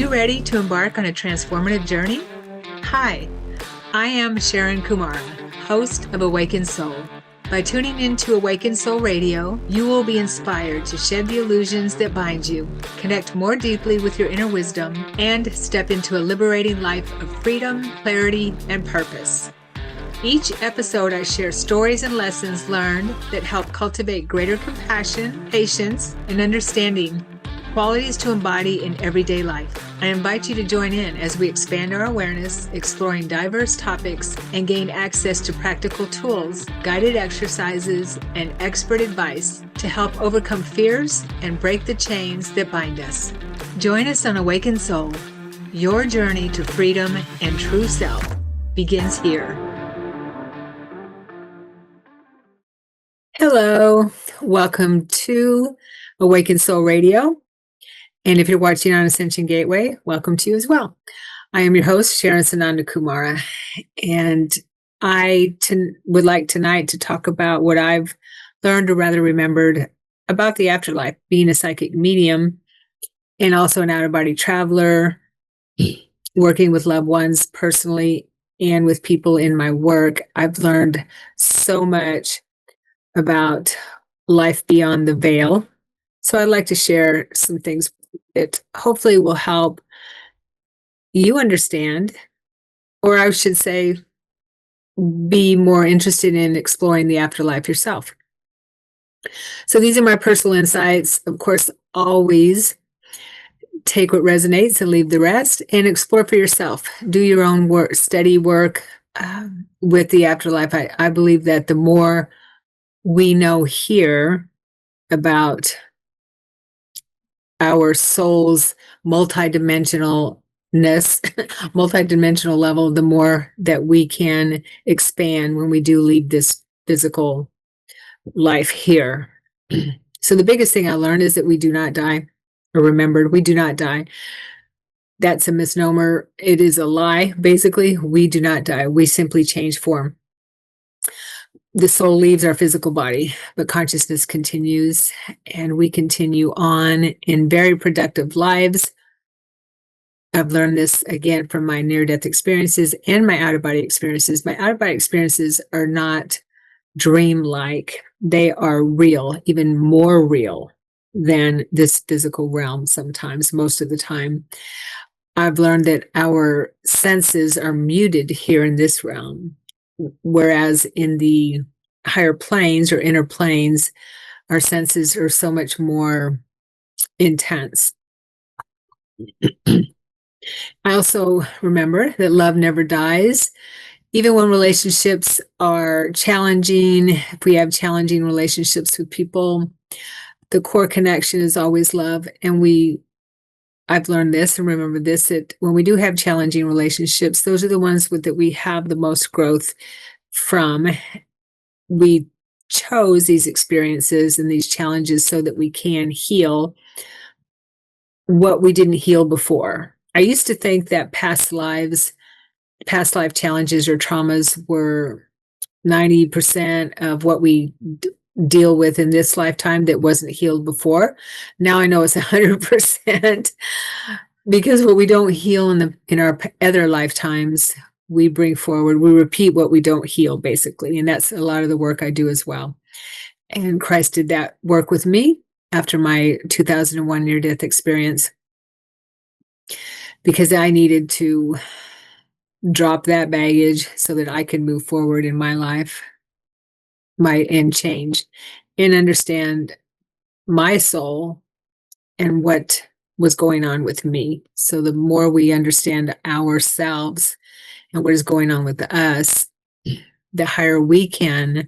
you ready to embark on a transformative journey? Hi, I am Sharon Kumara, host of Awakened Soul. By tuning into Awakened Soul Radio, you will be inspired to shed the illusions that bind you, connect more deeply with your inner wisdom, and step into a liberating life of freedom, clarity, and purpose. Each episode, I share stories and lessons learned that help cultivate greater compassion, patience, and understanding, qualities to embody in everyday life. I invite you to join in as we expand our awareness, exploring diverse topics, and gain access to practical tools, guided exercises, and expert advice to help overcome fears and break the chains that bind us. Join us on Awakened Soul. Your journey to freedom and true self begins here. Hello, welcome to Awakened Soul Radio. And if you're watching on Ascension Gateway, welcome to you as well. I am your host, Sharon Sananda Kumara, and I would like tonight to talk about what I've learned or rather remembered about the afterlife, being a psychic medium and also an out-of-body traveler, working with loved ones personally and with people in my work. I've learned so much about life beyond the veil. So I'd like to share some things that hopefully will help you understand, or I should say, be more interested in exploring the afterlife yourself. So these are my personal insights. Of course, always take what resonates and leave the rest, and explore for yourself. Do your own work, steady work with the afterlife. I believe that the more we know here about our soul's multidimensionalness, multidimensional level, the more that we can expand when we do leave this physical life here. So the biggest thing I learned is that we do not die, or remembered, we do not die. That's a misnomer. It is a lie. Basically, we do not die. We simply change form. The soul leaves our physical body, but consciousness continues, and we continue on in very productive lives. I've learned this again from my near-death experiences and my out-of-body experiences. My out-of-body experiences are not dream-like. They are real, even more real than this physical realm sometimes, most of the time. I've learned that our senses are muted here in this realm, whereas in the higher planes or inner planes, our senses are so much more intense. I also remember that love never dies. Even when relationships are challenging, if we have challenging relationships with people, the core connection is always love. And I've learned this and remember this, that when we do have challenging relationships, those are the ones that we have the most growth from. We chose these experiences and these challenges so that we can heal what we didn't heal before. I used to think that past life challenges or traumas were 90% of what we deal with in this lifetime that wasn't healed before. Now I know it's 100%, because what we don't heal in our other lifetimes, we bring forward. We repeat what we don't heal, basically, and that's a lot of the work I do as well. And Christ did that work with me after my 2001 near-death experience, because I needed to drop that baggage so that I could move forward in my life, and change and understand my soul and what was going on with me. So the more we understand ourselves and what is going on with us, the higher we can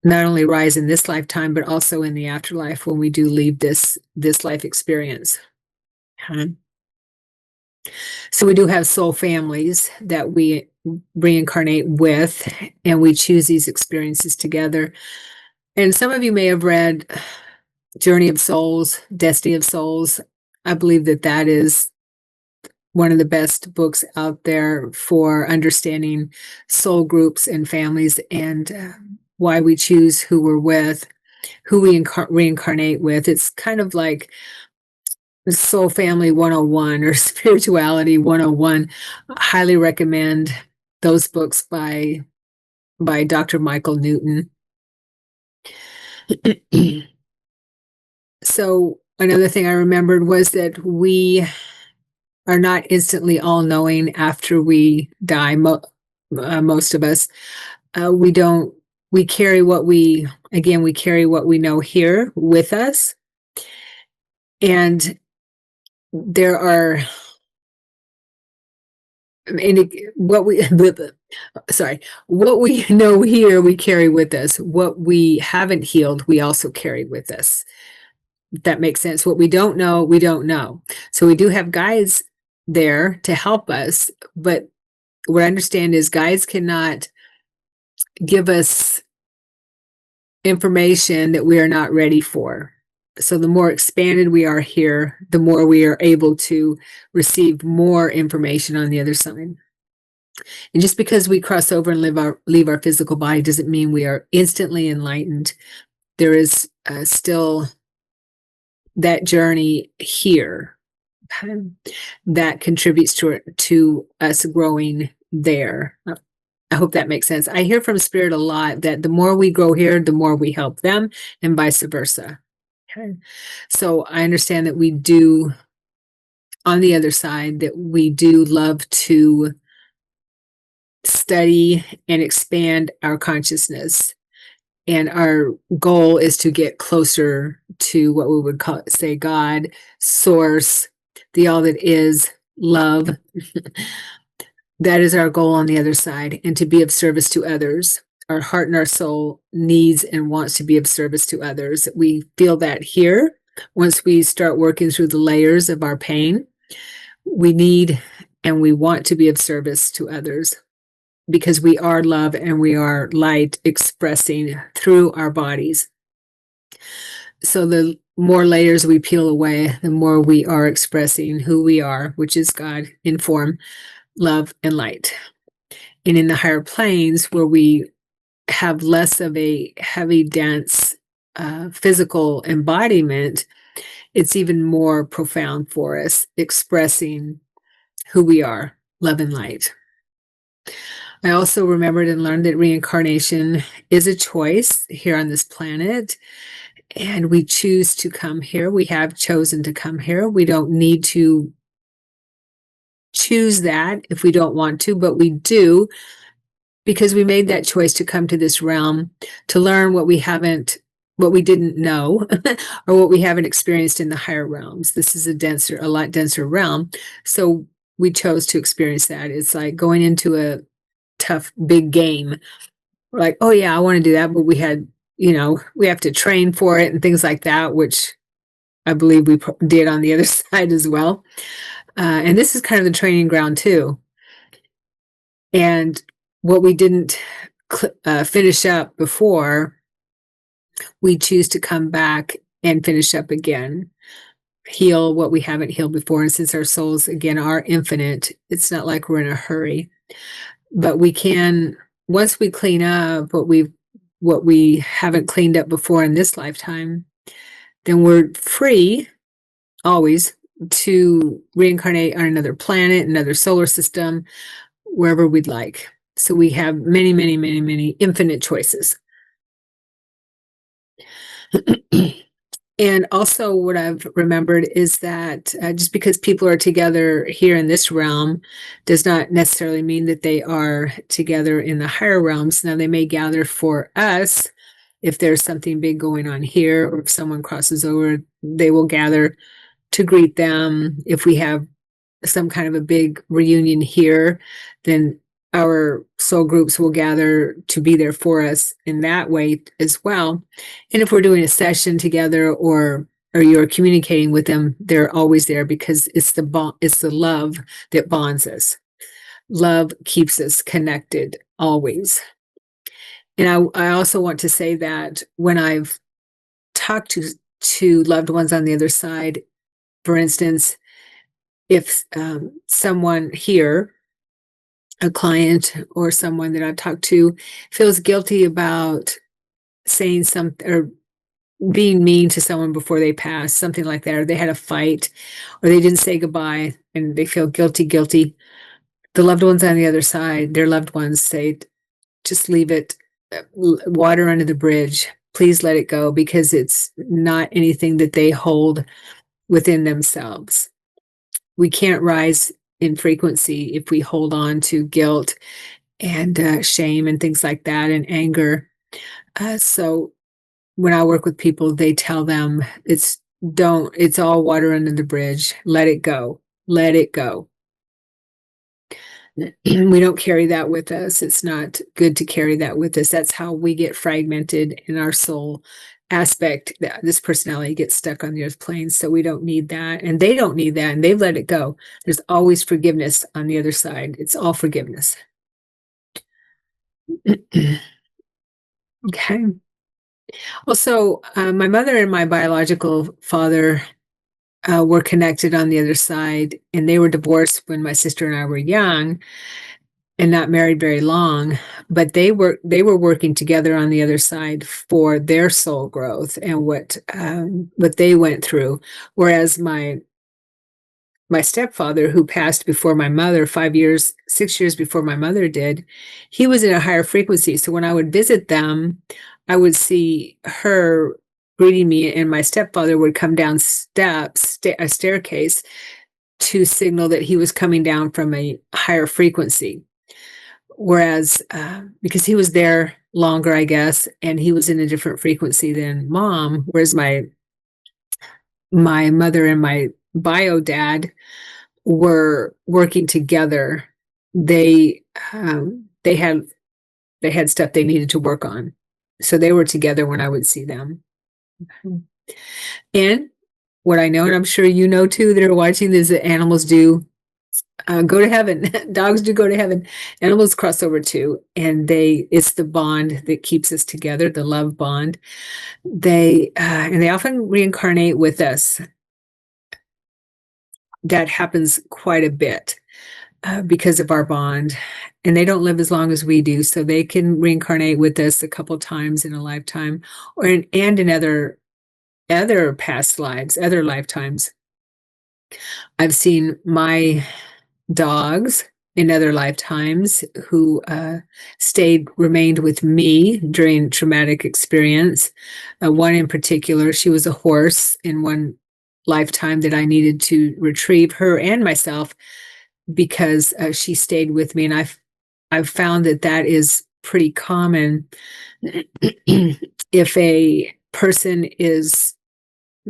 not only rise in this lifetime, but also in the afterlife when we do leave this life experience. So we do have soul families that we reincarnate with, and we choose these experiences together. And some of you may have read Journey of Souls, Destiny of Souls. I believe that is one of the best books out there for understanding soul groups and families, and why we choose who we're with, who we reincarnate with. It's kind of like Soul Family 101 or Spirituality 101. I highly recommend those books by Dr. Michael Newton. So another thing I remembered was that we are not instantly all-knowing after we die. Most of us, we don't. We carry what we carry what we know here with us, and there are. And what we sorry, what we know here, we carry with us. What we haven't healed, we also carry with us. If that makes sense. What we don't know, we don't know. So we do have guides there to help us, but what I understand is guides cannot give us information that we are not ready for. So the more expanded we are here, the more we are able to receive more information on the other side. And just because we cross over and leave our physical body doesn't mean we are instantly enlightened. There is still that journey here that contributes to us growing there. I hope that makes sense. I hear from Spirit a lot that the more we grow here, the more we help them, and vice versa. Okay. So I understand that we do, on the other side, that we do love to study and expand our consciousness. And our goal is to get closer to what we would say God, source, the all that is, love. That is our goal on the other side, and to be of service to others. Our heart and our soul needs and wants to be of service to others. We feel that here. Once we start working through the layers of our pain, we need and we want to be of service to others, because we are love and we are light expressing through our bodies. So the more layers we peel away, the more we are expressing who we are, which is God in form, love, and light. And in the higher planes, where we have less of a heavy, dense physical embodiment, it's even more profound for us, expressing who we are, love and light. I also remembered and learned that reincarnation is a choice here on this planet, and we choose to come here. We have chosen to come here. We don't need to choose that if we don't want to, but we do, because we made that choice to come to this realm to learn what we didn't know, or what we haven't experienced in the higher realms. This is a lot denser realm. So we chose to experience that. It's like going into a tough, big game. We're like, oh yeah, I want to do that. But we have to train for it and things like that, which I believe we did on the other side as well. And this is kind of the training ground too. And what we didn't finish up before, we choose to come back and finish up again, heal what we haven't healed before. And since our souls, again, are infinite, it's not like we're in a hurry. But we can, once we clean up what we haven't cleaned up before in this lifetime, then we're free always to reincarnate on another planet, another solar system, wherever we'd like. So we have many, many, many, many infinite choices. And also what I've remembered is that just because people are together here in this realm does not necessarily mean that they are together in the higher realms. Now, they may gather for us if there's something big going on here, or if someone crosses over, they will gather to greet them. If we have some kind of a big reunion here, then our soul groups will gather to be there for us in that way as well. And if we're doing a session together, or you're communicating with them, they're always there, because it's the love that bonds us. Love keeps us connected always. And I also want to say that when I've talked to loved ones on the other side, for instance, if someone here, a client or someone that I've talked to, feels guilty about saying something or being mean to someone before they pass, something like that, or they had a fight, or they didn't say goodbye and they feel guilty. The loved ones on the other side, their loved ones say, just leave it, water under the bridge. Please let it go because it's not anything that they hold within themselves. We can't rise in frequency if we hold on to guilt and shame and things like that and anger. So when I work with people, they tell them it's all water under the bridge. Let it go. Let it go. We don't carry that with us. It's not good to carry that with us. That's how we get fragmented in our soul aspect. This personality gets stuck on the earth plane. So we don't need that. And they don't need that. And they've let it go. There's always forgiveness on the other side. It's all forgiveness. Okay. Also, my mother and my biological father were connected on the other side, and they were divorced when my sister and I were young and not married very long. But they were working together on the other side for their soul growth and what they went through. Whereas my stepfather, who passed before my mother, 5 years, 6 years before my mother did, he was in a higher frequency. So when I would visit them, I would see her greeting me, and my stepfather would come down a staircase to signal that he was coming down from a higher frequency. Whereas, because he was there longer, I guess, and he was in a different frequency than mom, whereas my mother and my bio dad were working together. They they had stuff they needed to work on, so they were together when I would see them. And what I know, and I'm sure you know too, that are watching, is that animals do go to heaven. Dogs do go to heaven. Animals cross over too, and it's the bond that keeps us together, the love bond. They often reincarnate with us. That happens quite a bit because of our bond, and they don't live as long as we do, so they can reincarnate with us a couple times in a lifetime, and in other past lives, other lifetimes. I've seen my dogs in other lifetimes who remained with me during traumatic experience. One in particular, she was a horse in one lifetime that I needed to retrieve her and myself because she stayed with me, and I've found that is pretty common. If a person is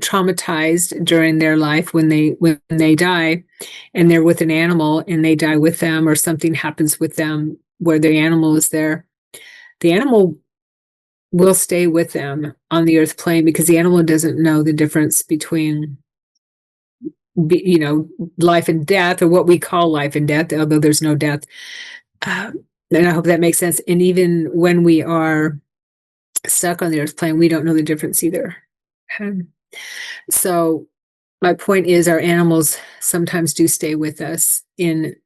traumatized during their life when they die, and they're with an animal and they die with them, or something happens with them where the animal is there, the animal will stay with them on the earth plane because the animal doesn't know the difference between life and death, or what we call life and death, although there's no death. And I hope that makes sense. And even when we are stuck on the earth plane, we don't know the difference either. So my point is, our animals sometimes do stay with us when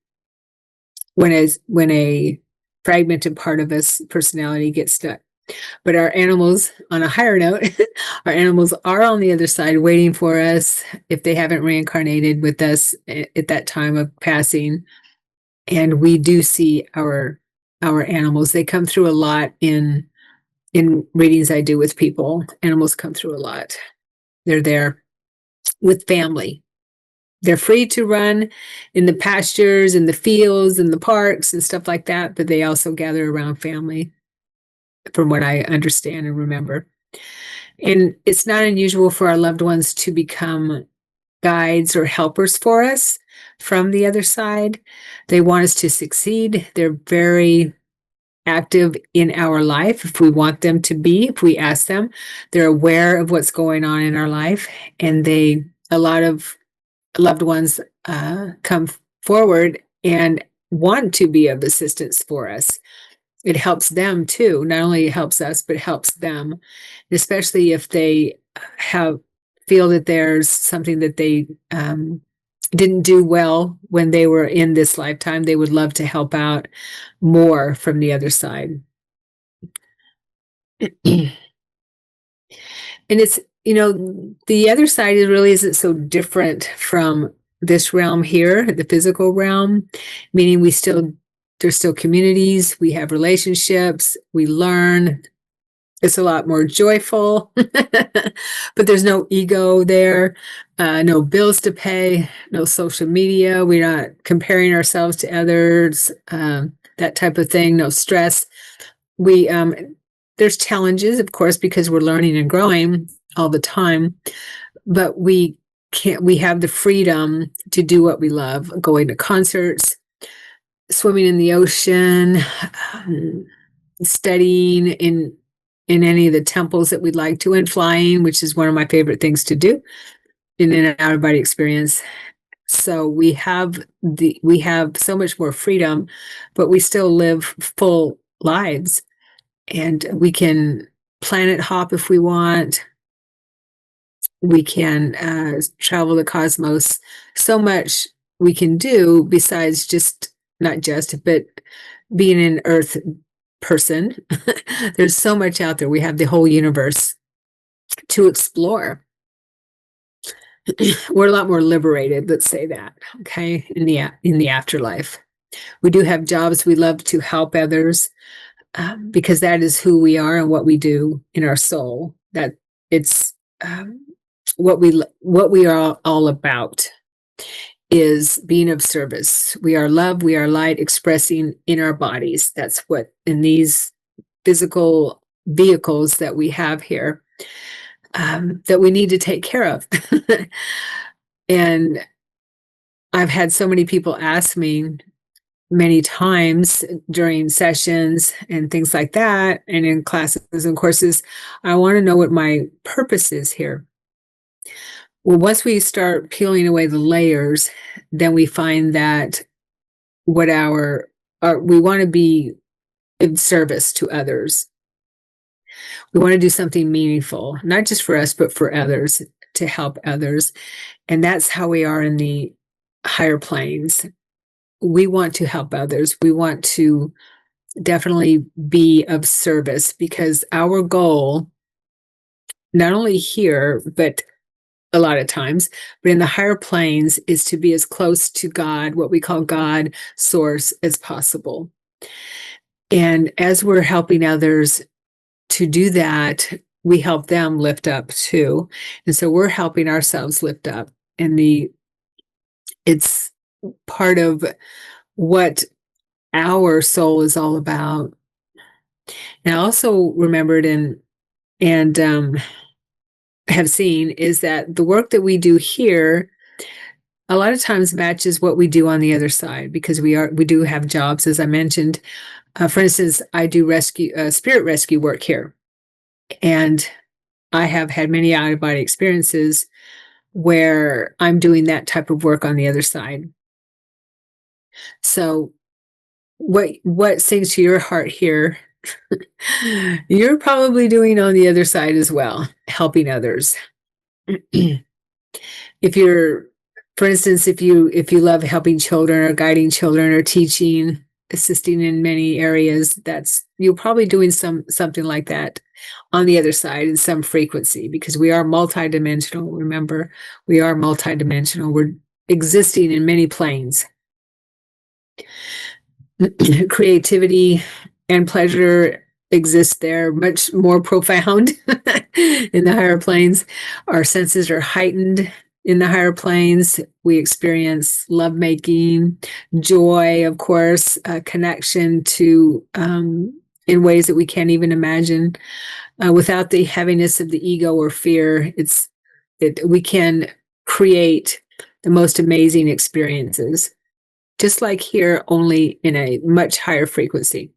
a fragmented part of us personality gets stuck. But our animals, on a higher note, our animals are on the other side waiting for us if they haven't reincarnated with us at that time of passing. And we do see our animals. They come through a lot in readings I do with people. Animals come through a lot. They're there with family. They're free to run in the pastures and the fields and the parks and stuff like that, but they also gather around family, from what I understand and remember. And it's not unusual for our loved ones to become guides or helpers for us from the other side. They want us to succeed. They're very active in our life if we want them to be, if we ask them. They're aware of what's going on in our life, and a lot of loved ones come forward and want to be of assistance for us. It helps them too. Not only helps us, but helps them, especially if they feel that there's something that they didn't do well when they were in this lifetime. They would love to help out more from the other side. And it's, the other side is really isn't so different from this realm here, the physical realm, meaning there's still communities, we have relationships, we learn. It's a lot more joyful, but there's no ego there, no bills to pay, no social media. We're not comparing ourselves to others, that type of thing, no stress. We, there's challenges, of course, because we're learning and growing all the time, but we have the freedom to do what we love, going to concerts, swimming in the ocean, um, studying in any of the temples that we'd like to, and flying, which is one of my favorite things to do in an out of body experience. So we have so much more freedom, but we still live full lives, and we can planet hop if we want. We can travel the cosmos. So much we can do besides not just, but being an Earth person. There's so much out there. We have the whole universe to explore. We're a lot more liberated, let's say that, okay, in the afterlife. We do have jobs. We love to help others, because that is who we are and what we do in our soul. That it's what we are all about is being of service. We are love, we are light expressing in our bodies. That's what in these physical vehicles that we have here, that we need to take care of. And I've had so many people ask me many times during sessions and things like that, and in classes and courses, I want to know what my purpose is here. Well, once we start peeling away the layers, then we find that what we want to be in service to others. We want to do something meaningful, not just for us, but for others, to help others. And that's how we are in the higher planes. We want to help others. We want to definitely be of service, because our goal, not only here, but a lot of times, but in the higher planes, is to be as close to God, what we call God source, as possible. And as we're helping others to do that, we help them lift up too. And so we're helping ourselves lift up. And it's part of what our soul is all about. And I also remembered and have seen is that the work that we do here a lot of times matches what we do on the other side, because we do have jobs, as I mentioned. For instance, I do spirit rescue work here, and I have had many out of body experiences where I'm doing that type of work on the other side. So what sings to your heart here, you're probably doing on the other side as well, helping others. If you're, for instance, if you love helping children or guiding children or teaching, assisting in many areas, that's you're probably doing something like that on the other side in some frequency, because we are multidimensional. Remember, we are multidimensional. We're existing in many planes. Creativity and pleasure exist there, much more profound in the higher planes. Our senses are heightened in the higher planes. We experience lovemaking, joy, of course, connection to in ways that we can't even imagine, without the heaviness of the ego or fear. We can create the most amazing experiences, just like here, only in a much higher frequency.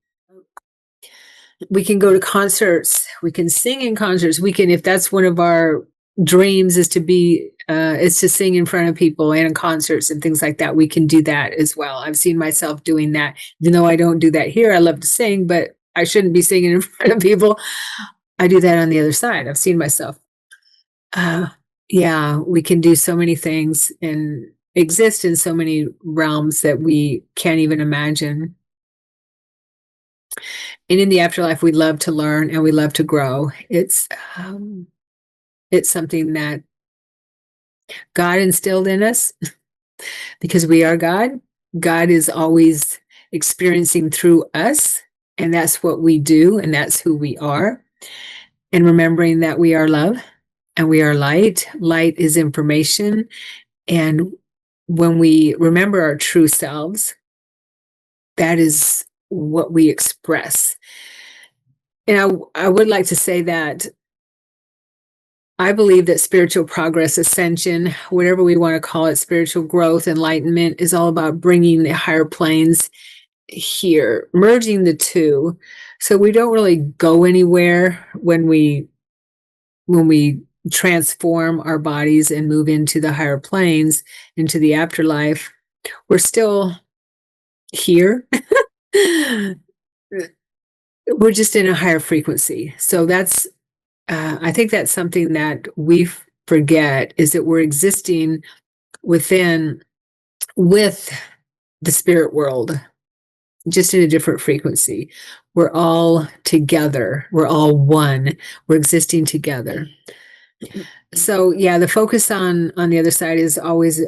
We can go to concerts. We can sing in concerts. We can, if that's one of our dreams, is to sing in front of people and in concerts and things like that. We can do that as well. I've seen myself doing that, even though I don't do that here. I love to sing, but I shouldn't be singing in front of people. I do that on the other side. I've seen myself. Uh, yeah, we can do so many things and exist in so many realms that we can't even imagine. And in the afterlife, we love to learn and we love to grow. It's something that God instilled in us because we are God. God is always experiencing through us, and that's what we do, and that's who we are. And remembering that we are love and we are light. Light is information. And when we remember our true selves, that is what we express. And I would like to say that I believe that spiritual progress, ascension, whatever we want to call it, spiritual growth, enlightenment, is all about bringing the higher planes here, merging the two. So we don't really go anywhere when we transform our bodies and move into the higher planes, into the afterlife. We're still here. We're just in a higher frequency. So that's, I think that's something that we forget, is that we're existing with the spirit world, just in a different frequency. We're all together. We're all one. We're existing together. So yeah, the focus on the other side is always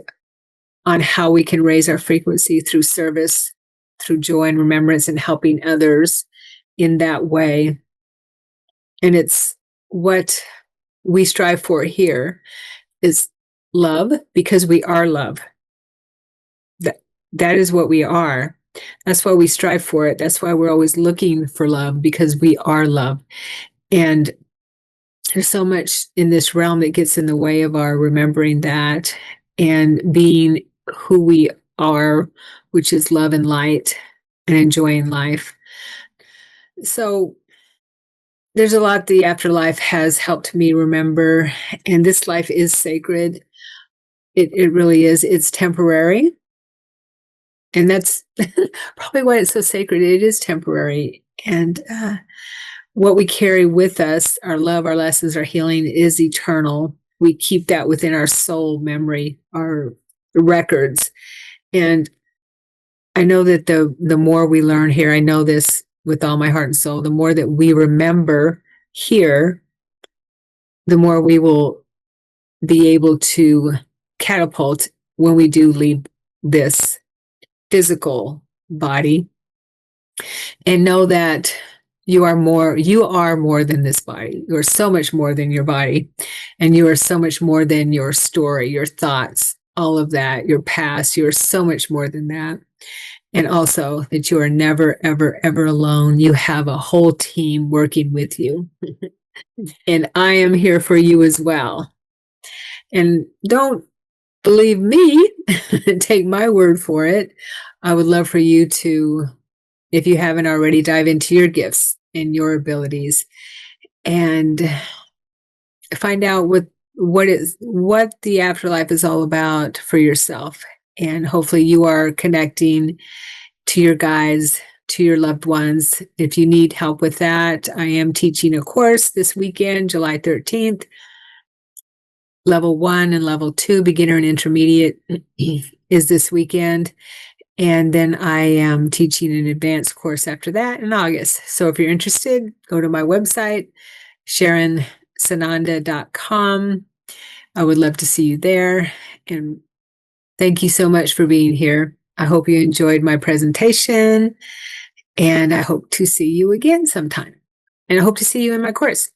on how we can raise our frequency through service, through joy and remembrance, and helping others in that way. And it's what we strive for here is love, because we are love. That is what we are. That's why we strive for it. That's why we're always looking for love, because we are love. And there's so much in this realm that gets in the way of our remembering that and being who we are, which is love and light and enjoying life. So there's a lot the afterlife has helped me remember, and this life is sacred. It really is. It's temporary. And that's probably why it's so sacred. It is temporary. And what we carry with us, our love, our lessons, our healing, is eternal. We keep that within our soul memory, our records. And I know that the more we learn here, I know this with all my heart and soul, the more that we remember here, the more we will be able to catapult when we do leave this physical body, and know that you are more than this body. You are so much more than your body, and you are so much more than your story, your thoughts, all of that, your past. You are so much more than that. And also that you are never, ever, ever alone. You have a whole team working with you. And I am here for you as well. And don't believe me, take my word for it. I would love for you to, if you haven't already, dive into your gifts and your abilities and find out what the afterlife is all about for yourself. And hopefully you are connecting to your guides, to your loved ones. If you need help with that, I am teaching a course this weekend, July 13th. Level 1 and level 2, beginner and intermediate, is this weekend. And then I am teaching an advanced course after that in August. So if you're interested, go to my website, SharonSananda.com. I would love to see you there. And thank you so much for being here. I hope you enjoyed my presentation, and I hope to see you again sometime. And I hope to see you in my course.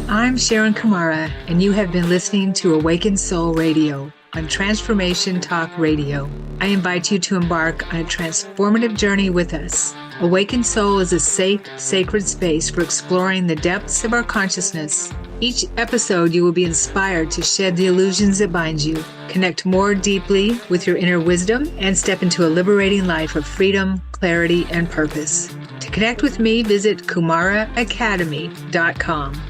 I'm Sharon Kumara, and you have been listening to Awakened Soul Radio on Transformation Talk Radio. I invite you to embark on a transformative journey with us. Awakened Soul is a safe, sacred space for exploring the depths of our consciousness. Each episode, you will be inspired to shed the illusions that bind you, connect more deeply with your inner wisdom, and step into a liberating life of freedom, clarity, and purpose. To connect with me, visit KumaraAcademy.com.